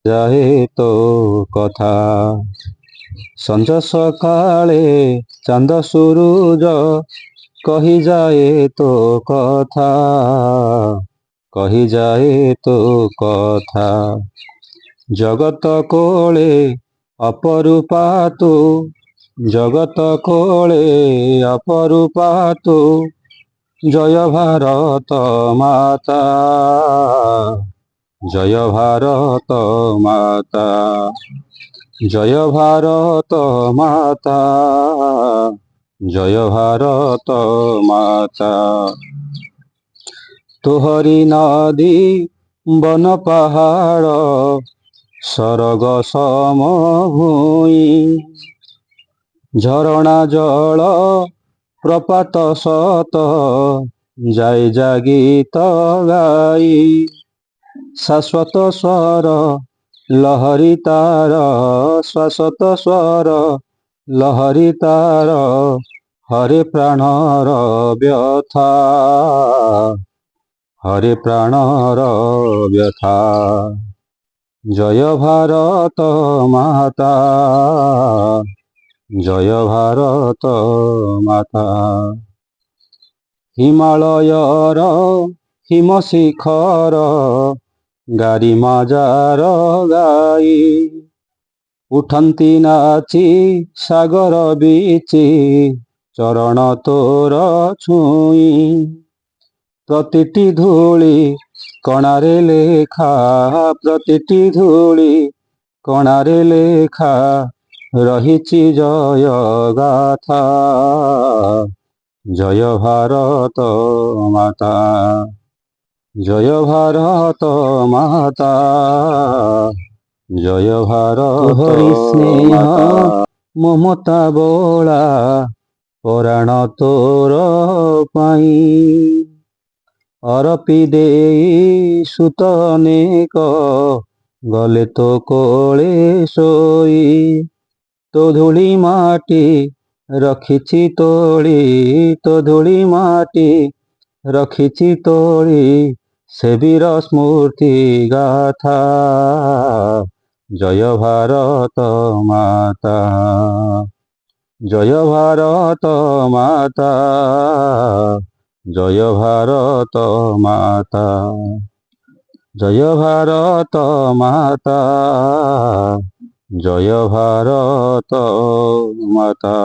ଯାଏ ତୋ କଥା। ସଞ୍ଜ ସକାଳେ ଚାନ୍ଦ ସୁରୁଜ କହିଯାଏ ତୋ କଥା, କହିଯାଏ ତୋ କଥା। ଜଗତ କୋଳେ ଅପରୂପା ତୁ, ଜଗତ କୋଳେ ଅପରୂପା ତୁ, ଜୟ ଭାରତ ମାତା, জয় ভারত মাতা, জয় ভারত মাতা, জয় ভারত মাতা। তোহরি নদী বন পাহাড় সরগ সমভূমি, ঝরଣା জল প্রপাত সত যাই যা গীত গাই। শাশ্বত স্বর লহরি তার, শাশ্বত স্বর লহরি তার, হরে প্রাণর ব্যথা, হরে প্রাণর ব্যথা। জয় ভারত মাতা, জয় ভারত মাতা। হিমালয়র হিম শিখর গারিমা যাର ଗାଇ, ଉଠନ୍ତି ନାଚି ସାଗର ବିଚି ଚରଣ ତୋର ଛୁଇଁ। ପ୍ରତିଟି ଧୂଳି କଣାରେ ଲେଖା, ପ୍ରତିଟି ଧୂଳି କଣାରେ ଲେଖା ରହିଛି ଜୟ ଗାଥା। জয় ভারত মাতা, জয় ভারত মাতা, জয় ভারত তোহরি স্নেহ মমতা ବୋଳା ପରାଣ ତୋର ପାଇଁ। ଅରପି ଦେଇ ସୁତ ଅନେକ ଗଲେ ତୋ କୋଳେ ଶୋଇ। ତୋ ଧୂଳି ମାଟି ରଖିଛି ତୋଳି, ତୋ ଧୂଳି ମାଟି ରଖିଛି ତୋଳି, ସେ ବୀର ସ୍ମୃତି ଗାଥା। ଜୟ ଭାରତ ମାତା, জয় ভারত মাতা, জয় ভারত মাতা, জয় ভারত মাতা, জয় ভারত মাতা।